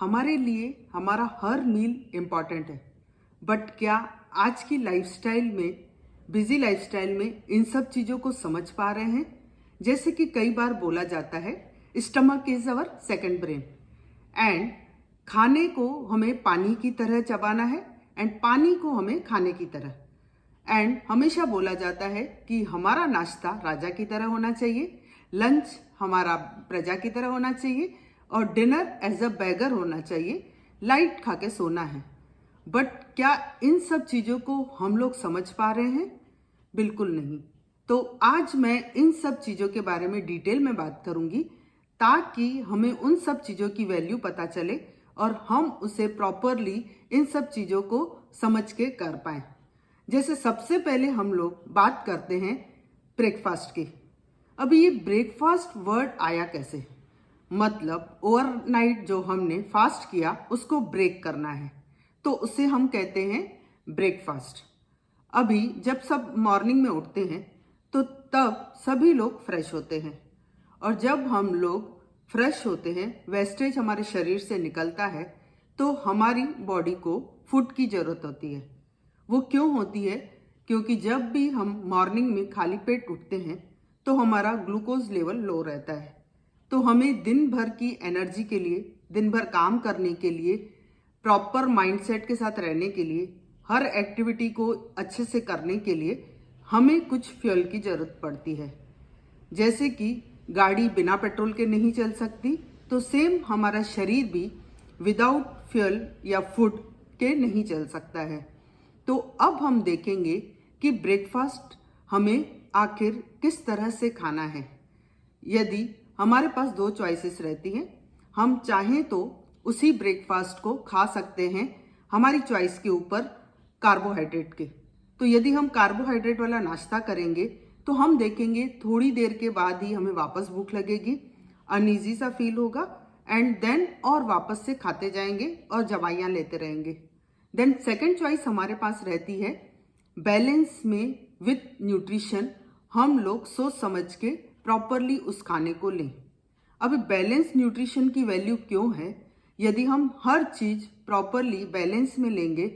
हमारे लिए हमारा हर मील इम्पॉर्टेंट है, बट क्या आज की लाइफस्टाइल में, बिजी लाइफस्टाइल में इन सब चीज़ों को समझ पा रहे हैं? जैसे कि कई बार बोला जाता है, stomach is our second brain, and खाने को हमें पानी की तरह चबाना है एंड पानी को हमें खाने की तरह। एंड हमेशा बोला जाता है कि हमारा नाश्ता राजा की तरह होना चाहिए, लंच हमारा प्रजा की तरह होना चाहिए और डिनर एज अ बैगर होना चाहिए, लाइट खा के सोना है। बट क्या इन सब चीज़ों को हम लोग समझ पा रहे हैं? बिल्कुल नहीं। तो आज मैं इन सब चीज़ों के बारे में डिटेल में बात करूंगी ताकि हमें उन सब चीज़ों की वैल्यू पता चले और हम उसे प्रॉपरली इन सब चीज़ों को समझ के कर पाएं। जैसे सबसे पहले हम लोग बात करते हैं ब्रेकफास्ट की। अभी ये ब्रेकफास्ट वर्ड आया कैसे? मतलब ओवरनाइट जो हमने फास्ट किया उसको ब्रेक करना है, तो उसे हम कहते हैं ब्रेकफास्ट। अभी जब सब मॉर्निंग में उठते हैं तो तब सभी लोग फ्रेश होते हैं, और जब हम लोग फ्रेश होते हैं, वेस्टेज हमारे शरीर से निकलता है, तो हमारी बॉडी को फूड की ज़रूरत होती है। वो क्यों होती है? क्योंकि जब भी हम मॉर्निंग में खाली पेट उठते हैं तो हमारा ग्लूकोज लेवल लो रहता है, तो हमें दिन भर की एनर्जी के लिए, दिन भर काम करने के लिए, प्रॉपर माइंडसेट के साथ रहने के लिए, हर एक्टिविटी को अच्छे से करने के लिए हमें कुछ फ्यूल की ज़रूरत पड़ती है। जैसे कि गाड़ी बिना पेट्रोल के नहीं चल सकती, तो सेम हमारा शरीर भी विदाउट फ्यूल या फूड के नहीं चल सकता है। तो अब हम देखेंगे कि ब्रेकफास्ट हमें आखिर किस तरह से खाना है। यदि हमारे पास दो चॉइसेस रहती हैं, हम चाहें तो उसी ब्रेकफास्ट को खा सकते हैं हमारी चॉइस के ऊपर कार्बोहाइड्रेट के। तो यदि हम कार्बोहाइड्रेट वाला नाश्ता करेंगे तो हम देखेंगे थोड़ी देर के बाद ही हमें वापस भूख लगेगी, अनईजी सा फील होगा, एंड देन और वापस से खाते जाएंगे और दवाइयाँ लेते रहेंगे। देन सेकंड चॉइस हमारे पास रहती है बैलेंस में विथ न्यूट्रिशन। हम लोग सोच समझ के प्रॉपरली उस खाने को लें। अभी बैलेंस न्यूट्रिशन की वैल्यू क्यों है? यदि हम हर चीज़ प्रॉपरली बैलेंस में लेंगे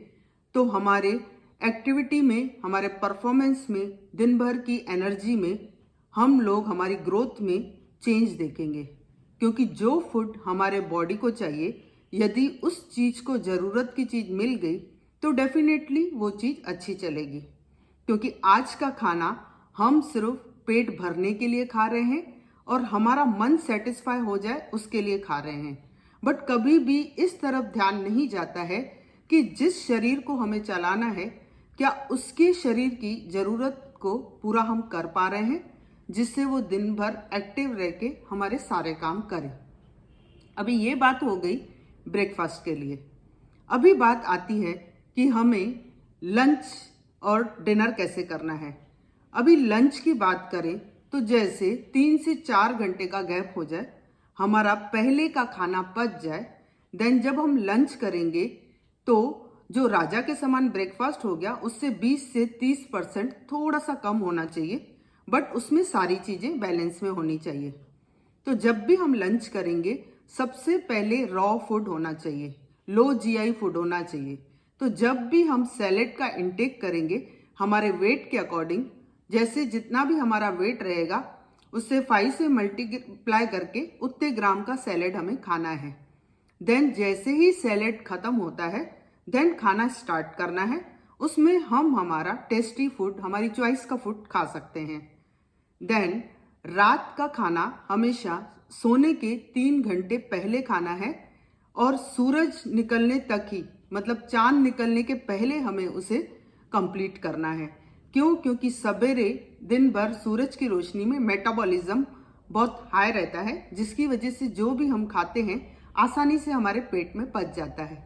तो हमारे एक्टिविटी में, हमारे परफॉर्मेंस में, दिन भर की एनर्जी में हम लोग हमारी ग्रोथ में चेंज देखेंगे। क्योंकि जो फूड हमारे बॉडी को चाहिए, यदि उस चीज़ को ज़रूरत की चीज़ मिल गई तो डेफिनेटली वो चीज़ अच्छी चलेगी। क्योंकि आज का खाना हम सिर्फ पेट भरने के लिए खा रहे हैं और हमारा मन सेटिस्फाई हो जाए उसके लिए खा रहे हैं, बट कभी भी इस तरफ ध्यान नहीं जाता है कि जिस शरीर को हमें चलाना है, क्या उसके शरीर की ज़रूरत को पूरा हम कर पा रहे हैं, जिससे वो दिन भर एक्टिव रह के हमारे सारे काम करें। अभी ये बात हो गई ब्रेकफास्ट के लिए। अभी बात आती है कि हमें लंच और डिनर कैसे करना है। अभी लंच की बात करें तो जैसे 3 से 4 घंटे का गैप हो जाए, हमारा पहले का खाना पच जाए, देन जब हम लंच करेंगे तो जो राजा के समान ब्रेकफास्ट हो गया उससे 20 से 30% थोड़ा सा कम होना चाहिए, बट उसमें सारी चीज़ें बैलेंस में होनी चाहिए। तो जब भी हम लंच करेंगे सबसे पहले रॉ फूड होना चाहिए, लो जीआई फूड होना चाहिए। तो जब भी हम सैलेड का इंटेक करेंगे हमारे वेट के अकॉर्डिंग, जैसे जितना भी हमारा वेट रहेगा उससे 5 से मल्टीप्लाई करके उतने ग्राम का सैलेड हमें खाना है। देन जैसे ही सैलेड खत्म होता है, देन खाना स्टार्ट करना है। उसमें हम हमारा टेस्टी फूड, हमारी चॉइस का फूड खा सकते हैं। देन रात का खाना हमेशा सोने के 3 घंटे पहले खाना है, और सूरज निकलने तक ही, मतलब चांद निकलने के पहले हमें उसे कंप्लीट करना है। क्यों? क्योंकि सवेरे दिन भर सूरज की रोशनी में मेटाबॉलिज्म बहुत हाई रहता है, जिसकी वजह से जो भी हम खाते हैं आसानी से हमारे पेट में पच जाता है।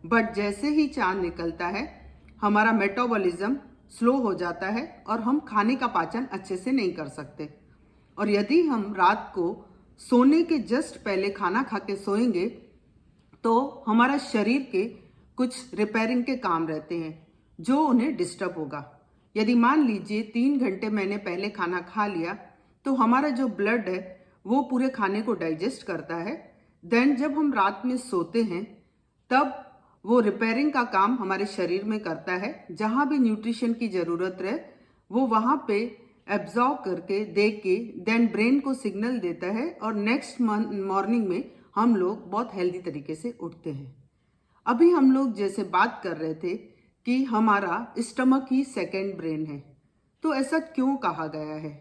बट जैसे ही चांद निकलता है हमारा मेटाबॉलिज्म स्लो हो जाता है और हम खाने का पाचन अच्छे से नहीं कर सकते। और यदि हम रात को सोने के जस्ट पहले खाना खा के सोएंगे तो हमारा शरीर के कुछ रिपेयरिंग के काम रहते हैं जो उन्हें डिस्टर्ब होगा। यदि मान लीजिए 3 घंटे मैंने पहले खाना खा लिया तो हमारा जो ब्लड है वो पूरे खाने को डाइजेस्ट करता है, देन जब हम रात में सोते हैं तब वो रिपेयरिंग का काम हमारे शरीर में करता है। जहाँ भी न्यूट्रिशन की ज़रूरत रहे वो वहाँ पे एब्जॉर्ब करके दे के देन ब्रेन को सिग्नल देता है और नेक्स्ट मॉर्निंग में हम लोग बहुत हेल्दी तरीके से उठते हैं। अभी हम लोग जैसे बात कर रहे थे कि हमारा स्टमक ही सेकेंड ब्रेन है, तो ऐसा क्यों कहा गया है?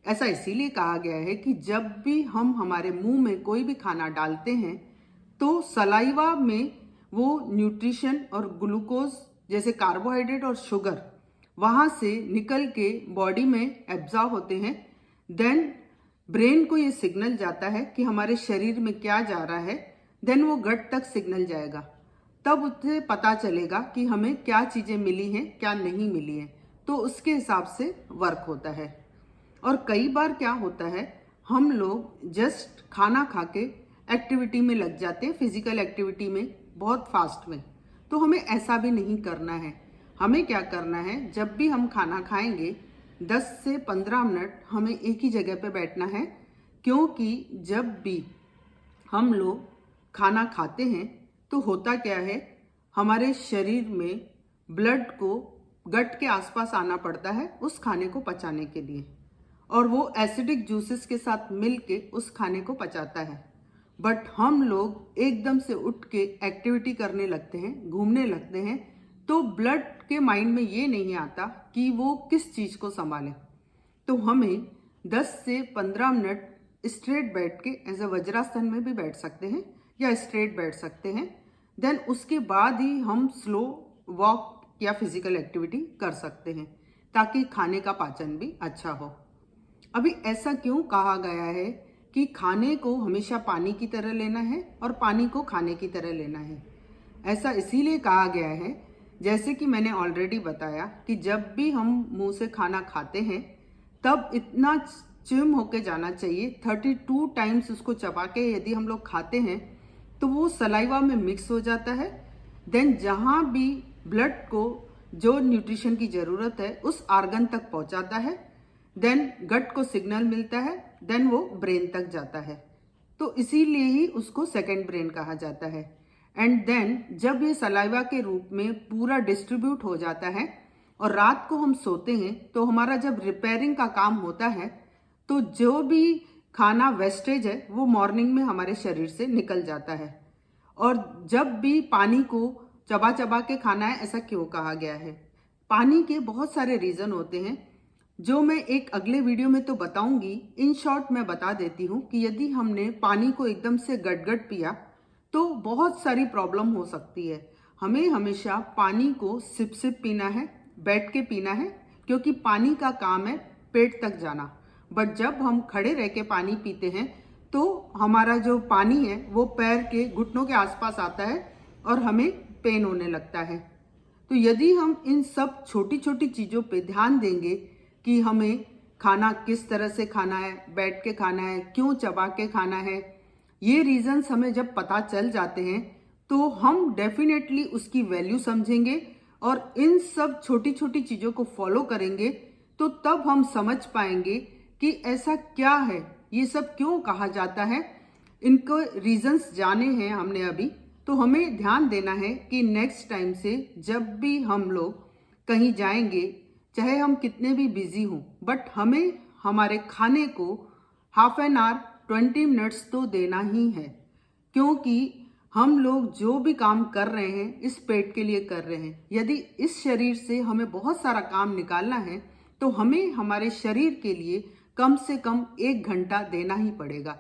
ऐसा इसीलिए कहा गया है कि जब भी हम हमारे मुंह में कोई भी खाना डालते हैं तो सलाइवा में वो न्यूट्रिशन और ग्लूकोज जैसे कार्बोहाइड्रेट और शुगर वहाँ से निकल के बॉडी में एब्जॉर्ब होते हैं। देन ब्रेन को ये सिग्नल जाता है कि हमारे शरीर में क्या जा रहा है, देन वो गट तक सिग्नल जाएगा, तब उसे पता चलेगा कि हमें क्या चीज़ें मिली हैं क्या नहीं मिली हैं, तो उसके हिसाब से वर्क होता है। और कई बार क्या होता है, हम लोग जस्ट खाना खा के एक्टिविटी में लग जाते हैं, फिजिकल एक्टिविटी में बहुत फास्ट में। तो हमें ऐसा भी नहीं करना है। हमें क्या करना है, जब भी हम खाना खाएंगे 10 से 15 मिनट हमें एक ही जगह पे बैठना है, क्योंकि जब भी हम लोग खाना खाते हैं तो होता क्या है, हमारे शरीर में ब्लड को गट के आसपास आना पड़ता है उस खाने को पचाने के लिए, और वो एसिडिक जूसेस के साथ मिलके उस खाने को पचाता है। बट हम लोग एकदम से उठ के एक्टिविटी करने लगते हैं, घूमने लगते हैं, तो ब्लड के माइंड में ये नहीं आता कि वो किस चीज़ को संभाले। तो हमें 10 से 15 मिनट स्ट्रेट बैठ के एज अ वज्रासन में भी बैठ सकते हैं या स्ट्रेट बैठ सकते हैं। देन उसके बाद ही हम स्लो वॉक या फिजिकल एक्टिविटी कर सकते हैं ताकि खाने का पाचन भी अच्छा हो। अभी ऐसा क्यों कहा गया है कि खाने को हमेशा पानी की तरह लेना है और पानी को खाने की तरह लेना है? ऐसा इसीलिए कहा गया है, जैसे कि मैंने ऑलरेडी बताया कि जब भी हम मुंह से खाना खाते हैं तब इतना च्युम होके जाना चाहिए, 32 टाइम्स उसको चबा के यदि हम लोग खाते हैं तो वो सलाइवा में मिक्स हो जाता है। देन जहाँ भी ब्लड को जो न्यूट्रिशन की ज़रूरत है उस आर्गन तक पहुँचाता है, देन गट को सिग्नल मिलता है, देन वो ब्रेन तक जाता है। तो इसीलिए ही उसको सेकेंड ब्रेन कहा जाता है। एंड देन जब ये सलाइवा के रूप में पूरा डिस्ट्रीब्यूट हो जाता है और रात को हम सोते हैं तो हमारा जब रिपेयरिंग का काम होता है तो जो भी खाना वेस्टेज है वो मॉर्निंग में हमारे शरीर से निकल जाता है। और जब भी पानी को चबा चबा के खाना है, ऐसा क्यों कहा गया है? पानी के बहुत सारे रीज़न होते हैं जो मैं एक अगले वीडियो में तो बताऊंगी। इन शॉर्ट मैं बता देती हूँ कि यदि हमने पानी को एकदम से गट पिया तो बहुत सारी प्रॉब्लम हो सकती है। हमें हमेशा पानी को सिप सिप पीना है, बैठ के पीना है, क्योंकि पानी का काम है पेट तक जाना। बट जब हम खड़े रह के पानी पीते हैं तो हमारा जो पानी है वो पैर के घुटनों के आसपास आता है और हमें पेन होने लगता है। तो यदि हम इन सब छोटी छोटी चीज़ों पे ध्यान देंगे कि हमें खाना किस तरह से खाना है, बैठ के खाना है, क्यों चबा के खाना है, ये रीजंस हमें जब पता चल जाते हैं तो हम डेफिनेटली उसकी वैल्यू समझेंगे और इन सब छोटी छोटी चीज़ों को फॉलो करेंगे, तो तब हम समझ पाएंगे कि ऐसा क्या है, ये सब क्यों कहा जाता है। इनको रीजंस जाने हैं हमने अभी, तो हमें ध्यान देना है कि नेक्स्ट टाइम से जब भी हम लोग कहीं जाएंगे, चाहे हम कितने भी बिजी हों, बट हमें हमारे खाने को हाफ एन आवर 20 मिनट्स तो देना ही है, क्योंकि हम लोग जो भी काम कर रहे हैं इस पेट के लिए कर रहे हैं। यदि इस शरीर से हमें बहुत सारा काम निकालना है तो हमें हमारे शरीर के लिए कम से कम 1 घंटा देना ही पड़ेगा।